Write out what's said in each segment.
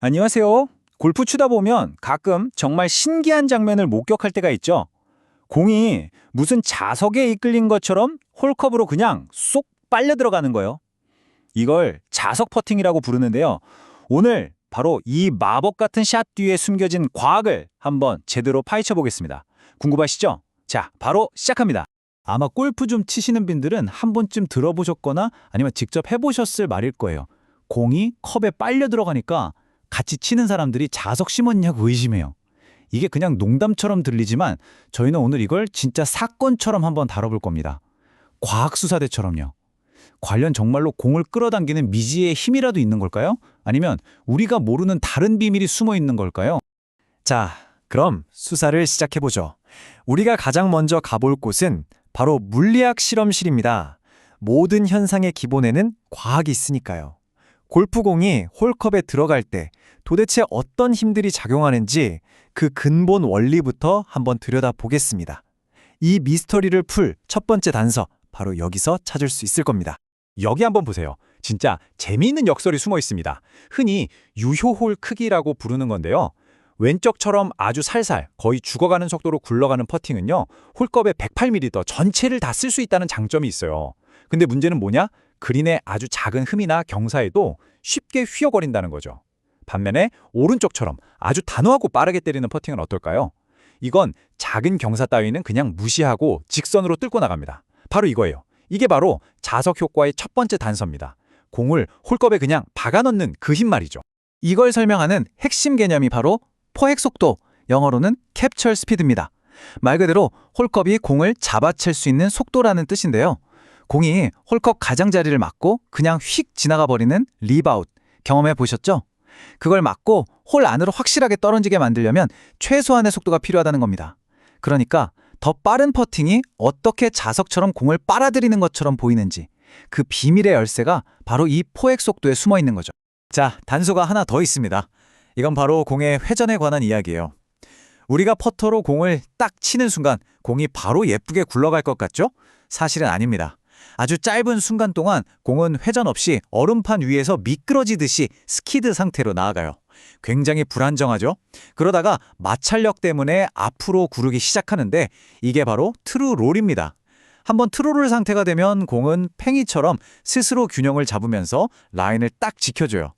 안녕하세요. 골프 치다 보면 가끔 정말 신기한 장면을 목격할 때가 있죠. 공이 무슨 자석에 이끌린 것처럼 홀컵으로 그냥 쏙 빨려 들어가는 거예요. 이걸 자석 퍼팅이라고 부르는데요. 오늘 바로 이 마법 같은 샷 뒤에 숨겨진 과학을 한번 제대로 파헤쳐 보겠습니다. 궁금하시죠? 자, 바로 시작합니다. 아마 골프 좀 치시는 분들은 한 번쯤 들어보셨거나 아니면 직접 해보셨을 말일 거예요. 공이 컵에 빨려 들어가니까 같이 치는 사람들이 자석 심었냐고 의심해요. 이게 그냥 농담처럼 들리지만 저희는 오늘 이걸 진짜 사건처럼 한번 다뤄볼 겁니다. 과학수사대처럼요. 관련 정말로 공을 끌어당기는 미지의 힘이라도 있는 걸까요? 아니면 우리가 모르는 다른 비밀이 숨어 있는 걸까요? 자, 그럼 수사를 시작해보죠. 우리가 가장 먼저 가볼 곳은 바로 물리학 실험실입니다. 모든 현상의 기본에는 과학이 있으니까요. 골프공이 홀컵에 들어갈 때 도대체 어떤 힘들이 작용하는지 그 근본 원리부터 한번 들여다보겠습니다. 이 미스터리를 풀 첫 번째 단서, 바로 여기서 찾을 수 있을 겁니다. 여기 한번 보세요. 진짜 재미있는 역설이 숨어 있습니다. 흔히 유효홀 크기라고 부르는 건데요. 왼쪽처럼 아주 살살 거의 죽어가는 속도로 굴러가는 퍼팅은요. 홀컵의 108mm 전체를 다 쓸 수 있다는 장점이 있어요. 근데 문제는 뭐냐? 그린의 아주 작은 흠이나 경사에도 쉽게 휘어거린다는 거죠. 반면에 오른쪽처럼 아주 단호하고 빠르게 때리는 퍼팅은 어떨까요? 이건 작은 경사 따위는 그냥 무시하고 직선으로 뚫고 나갑니다. 바로 이거예요. 이게 바로 자석 효과의 첫 번째 단서입니다. 공을 홀컵에 그냥 박아넣는 그 힘 말이죠. 이걸 설명하는 핵심 개념이 바로 포획 속도, 영어로는 캡처 스피드입니다. 말 그대로 홀컵이 공을 잡아챌 수 있는 속도라는 뜻인데요. 공이 홀컵 가장자리를 맞고 그냥 휙 지나가 버리는 립아웃, 경험해 보셨죠? 그걸 막고 홀 안으로 확실하게 떨어지게 만들려면 최소한의 속도가 필요하다는 겁니다. 그러니까 더 빠른 퍼팅이 어떻게 자석처럼 공을 빨아들이는 것처럼 보이는지, 그 비밀의 열쇠가 바로 이 포획 속도에 숨어 있는 거죠. 자, 단서가 하나 더 있습니다. 이건 바로 공의 회전에 관한 이야기예요. 우리가 퍼터로 공을 딱 치는 순간 공이 바로 예쁘게 굴러갈 것 같죠? 사실은 아닙니다. 아주 짧은 순간 동안 공은 회전 없이 얼음판 위에서 미끄러지듯이 스키드 상태로 나아가요. 굉장히 불안정하죠? 그러다가 마찰력 때문에 앞으로 구르기 시작하는데 이게 바로 트루롤입니다. 한번 트루롤 상태가 되면 공은 팽이처럼 스스로 균형을 잡으면서 라인을 딱 지켜줘요.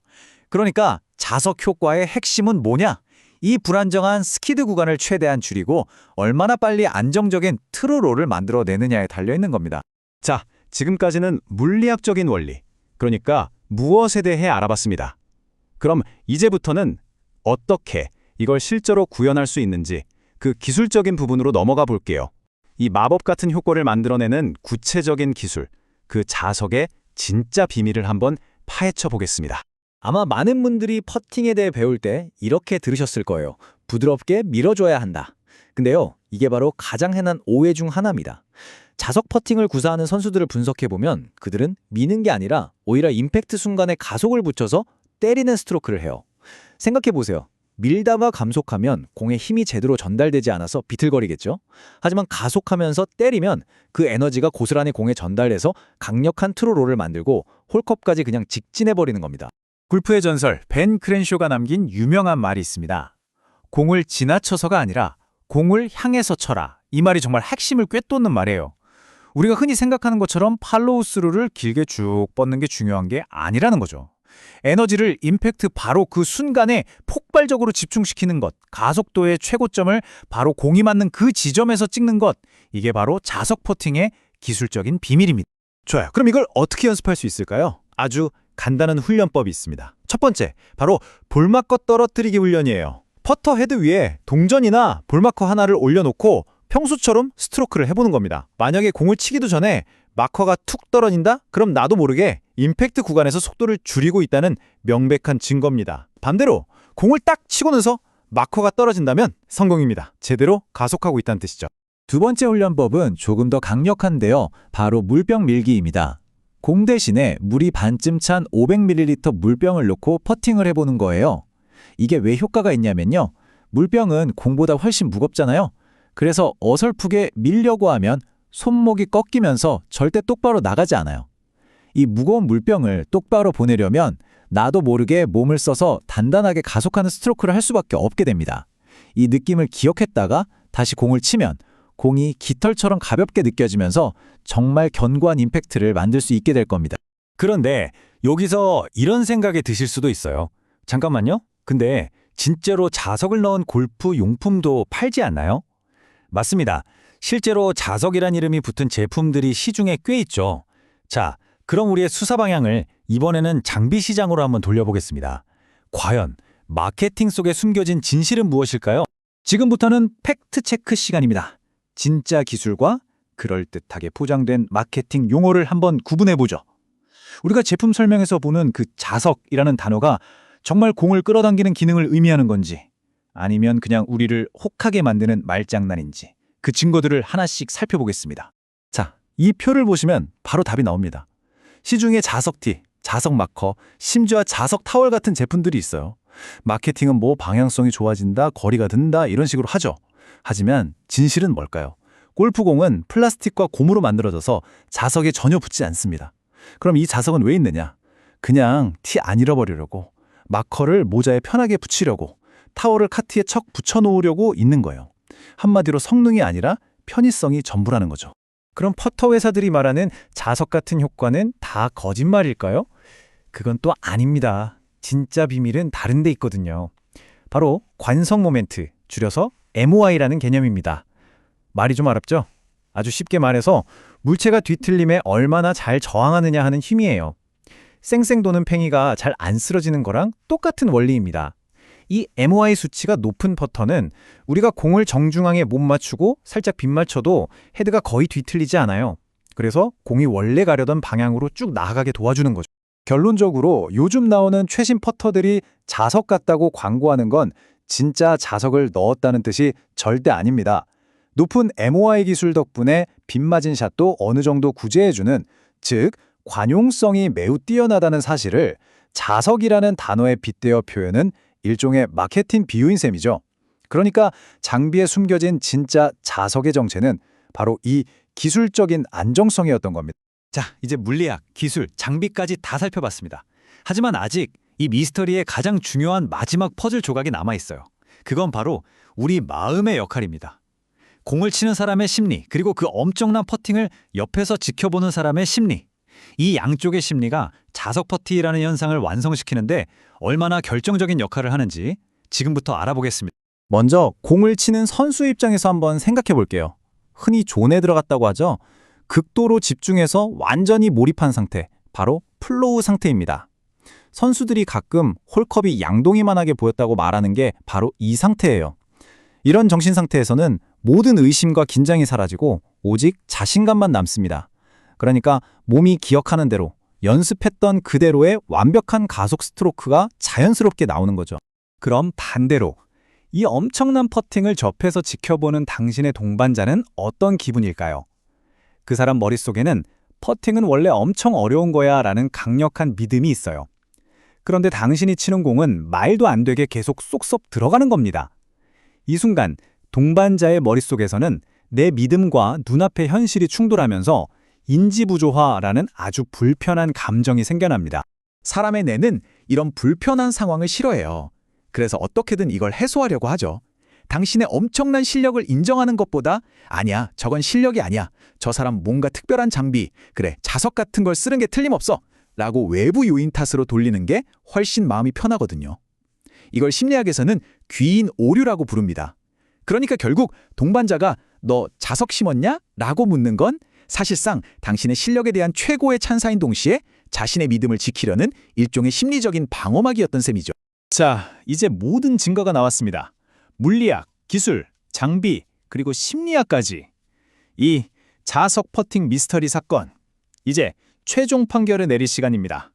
그러니까 자석 효과의 핵심은 뭐냐? 이 불안정한 스키드 구간을 최대한 줄이고 얼마나 빨리 안정적인 트루롤을 만들어내느냐에 달려있는 겁니다. 자, 지금까지는 물리학적인 원리, 그러니까 무엇에 대해 알아봤습니다. 그럼 이제부터는 어떻게 이걸 실제로 구현할 수 있는지 그 기술적인 부분으로 넘어가 볼게요. 이 마법 같은 효과를 만들어내는 구체적인 기술, 그 자석의 진짜 비밀을 한번 파헤쳐 보겠습니다. 아마 많은 분들이 퍼팅에 대해 배울 때 이렇게 들으셨을 거예요. 부드럽게 밀어줘야 한다. 근데요, 이게 바로 가장 흔한 오해 중 하나입니다. 자석 퍼팅을 구사하는 선수들을 분석해보면 그들은 미는 게 아니라 오히려 임팩트 순간에 가속을 붙여서 때리는 스트로크를 해요. 생각해보세요. 밀다가 감속하면 공에 힘이 제대로 전달되지 않아서 비틀거리겠죠? 하지만 가속하면서 때리면 그 에너지가 고스란히 공에 전달돼서 강력한 트루롤을 만들고 홀컵까지 그냥 직진해버리는 겁니다. 골프의 전설 벤 크렌쇼가 남긴 유명한 말이 있습니다. 공을 지나쳐서가 아니라 공을 향해서 쳐라. 이 말이 정말 핵심을 꿰뚫는 말이에요. 우리가 흔히 생각하는 것처럼 팔로우 스루를 길게 쭉 뻗는 게 중요한 게 아니라는 거죠. 에너지를 임팩트 바로 그 순간에 폭발적으로 집중시키는 것, 가속도의 최고점을 바로 공이 맞는 그 지점에서 찍는 것, 이게 바로 자석 퍼팅의 기술적인 비밀입니다. 좋아요. 그럼 이걸 어떻게 연습할 수 있을까요? 아주 간단한 훈련법이 있습니다. 첫 번째, 바로 볼마커 떨어뜨리기 훈련이에요. 퍼터 헤드 위에 동전이나 볼마커 하나를 올려놓고 평소처럼 스트로크를 해보는 겁니다. 만약에 공을 치기도 전에 마커가 툭 떨어진다? 그럼 나도 모르게 임팩트 구간에서 속도를 줄이고 있다는 명백한 증거입니다. 반대로 공을 딱 치고 나서 마커가 떨어진다면 성공입니다. 제대로 가속하고 있다는 뜻이죠. 두 번째 훈련법은 조금 더 강력한데요. 바로 물병 밀기입니다. 공 대신에 물이 반쯤 찬 500ml 물병을 놓고 퍼팅을 해보는 거예요. 이게 왜 효과가 있냐면요. 물병은 공보다 훨씬 무겁잖아요. 그래서 어설프게 밀려고 하면 손목이 꺾이면서 절대 똑바로 나가지 않아요. 이 무거운 물병을 똑바로 보내려면 나도 모르게 몸을 써서 단단하게 가속하는 스트로크를 할 수밖에 없게 됩니다. 이 느낌을 기억했다가 다시 공을 치면 공이 깃털처럼 가볍게 느껴지면서 정말 견고한 임팩트를 만들 수 있게 될 겁니다. 그런데 여기서 이런 생각이 드실 수도 있어요. 잠깐만요. 근데 진짜로 자석을 넣은 골프 용품도 팔지 않나요? 맞습니다. 실제로 자석이란 이름이 붙은 제품들이 시중에 꽤 있죠. 자, 그럼 우리의 수사 방향을 이번에는 장비 시장으로 한번 돌려보겠습니다. 과연 마케팅 속에 숨겨진 진실은 무엇일까요? 지금부터는 팩트 체크 시간입니다. 진짜 기술과 그럴듯하게 포장된 마케팅 용어를 한번 구분해보죠. 우리가 제품 설명에서 보는 그 자석이라는 단어가 정말 공을 끌어당기는 기능을 의미하는 건지, 아니면 그냥 우리를 혹하게 만드는 말장난인지, 그 증거들을 하나씩 살펴보겠습니다. 자, 이 표를 보시면 바로 답이 나옵니다. 시중에 자석티, 자석 마커, 심지어 자석 타월 같은 제품들이 있어요. 마케팅은 뭐 방향성이 좋아진다, 거리가 든다 이런 식으로 하죠. 하지만 진실은 뭘까요? 골프공은 플라스틱과 고무로 만들어져서 자석에 전혀 붙지 않습니다. 그럼 이 자석은 왜 있느냐? 그냥 티 안 잃어버리려고, 마커를 모자에 편하게 붙이려고, 타월을 카트에 척 붙여놓으려고 있는 거예요. 한마디로 성능이 아니라 편의성이 전부라는 거죠. 그럼 퍼터 회사들이 말하는 자석 같은 효과는 다 거짓말일까요? 그건 또 아닙니다. 진짜 비밀은 다른 데 있거든요. 바로 관성 모멘트, 줄여서 MOI라는 개념입니다. 말이 좀 어렵죠? 아주 쉽게 말해서 물체가 뒤틀림에 얼마나 잘 저항하느냐 하는 힘이에요. 쌩쌩 도는 팽이가 잘 안 쓰러지는 거랑 똑같은 원리입니다. 이 MOI 수치가 높은 퍼터는 우리가 공을 정중앙에 못 맞추고 살짝 빗맞춰도 헤드가 거의 뒤틀리지 않아요. 그래서 공이 원래 가려던 방향으로 쭉 나아가게 도와주는 거죠. 결론적으로 요즘 나오는 최신 퍼터들이 자석 같다고 광고하는 건 진짜 자석을 넣었다는 뜻이 절대 아닙니다. 높은 MOI 기술 덕분에 빗맞은 샷도 어느 정도 구제해주는, 즉 관용성이 매우 뛰어나다는 사실을 자석이라는 단어에 빗대어 표현은 일종의 마케팅 비유인 셈이죠. 그러니까 장비에 숨겨진 진짜 자석의 정체는 바로 이 기술적인 안정성이었던 겁니다. 자, 이제 물리학, 기술, 장비까지 다 살펴봤습니다. 하지만 아직 이 미스터리의 가장 중요한 마지막 퍼즐 조각이 남아있어요. 그건 바로 우리 마음의 역할입니다. 공을 치는 사람의 심리, 그리고 그 엄청난 퍼팅을 옆에서 지켜보는 사람의 심리. 이 양쪽의 심리가 자석 퍼티라는 현상을 완성시키는데 얼마나 결정적인 역할을 하는지 지금부터 알아보겠습니다. 먼저 공을 치는 선수 입장에서 한번 생각해 볼게요. 흔히 존에 들어갔다고 하죠. 극도로 집중해서 완전히 몰입한 상태, 바로 플로우 상태입니다. 선수들이 가끔 홀컵이 양동이만하게 보였다고 말하는 게 바로 이 상태예요. 이런 정신 상태에서는 모든 의심과 긴장이 사라지고 오직 자신감만 남습니다. 그러니까 몸이 기억하는 대로, 연습했던 그대로의 완벽한 가속 스트로크가 자연스럽게 나오는 거죠. 그럼 반대로 이 엄청난 퍼팅을 옆에서 지켜보는 당신의 동반자는 어떤 기분일까요? 그 사람 머릿속에는 퍼팅은 원래 엄청 어려운 거야 라는 강력한 믿음이 있어요. 그런데 당신이 치는 공은 말도 안 되게 계속 쏙쏙 들어가는 겁니다. 이 순간 동반자의 머릿속에서는 내 믿음과 눈앞의 현실이 충돌하면서 인지부조화라는 아주 불편한 감정이 생겨납니다. 사람의 뇌는 이런 불편한 상황을 싫어해요. 그래서 어떻게든 이걸 해소하려고 하죠. 당신의 엄청난 실력을 인정하는 것보다 아니야, 저건 실력이 아니야. 저 사람 뭔가 특별한 장비, 그래, 자석 같은 걸 쓰는 게 틀림없어. 라고 외부 요인 탓으로 돌리는 게 훨씬 마음이 편하거든요. 이걸 심리학에서는 귀인 오류라고 부릅니다. 그러니까 결국 동반자가 너 자석 심었냐? 라고 묻는 건 사실상 당신의 실력에 대한 최고의 찬사인 동시에 자신의 믿음을 지키려는 일종의 심리적인 방어막이었던 셈이죠. 자, 이제 모든 증거가 나왔습니다. 물리학, 기술, 장비, 그리고 심리학까지. 이 자석 퍼팅 미스터리 사건. 이제 최종 판결을 내릴 시간입니다.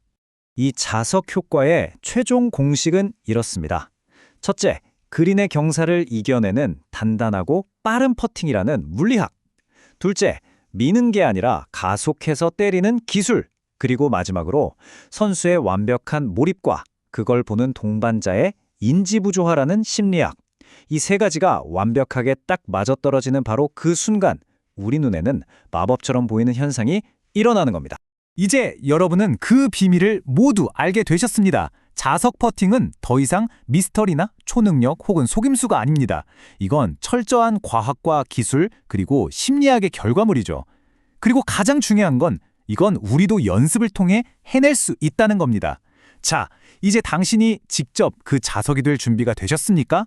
이 자석 효과의 최종 공식은 이렇습니다. 첫째, 그린의 경사를 이겨내는 단단하고 빠른 퍼팅이라는 물리학. 둘째, 미는 게 아니라 가속해서 때리는 기술. 그리고 마지막으로 선수의 완벽한 몰입과 그걸 보는 동반자의 인지부조화라는 심리학. 이 세 가지가 완벽하게 딱 맞아떨어지는 바로 그 순간 우리 눈에는 마법처럼 보이는 현상이 일어나는 겁니다. 이제 여러분은 그 비밀을 모두 알게 되셨습니다. 자석 퍼팅은 더 이상 미스터리나 초능력 혹은 속임수가 아닙니다. 이건 철저한 과학과 기술 그리고 심리학의 결과물이죠. 그리고 가장 중요한 건 이건 우리도 연습을 통해 해낼 수 있다는 겁니다. 자, 이제 당신이 직접 그 자석이 될 준비가 되셨습니까?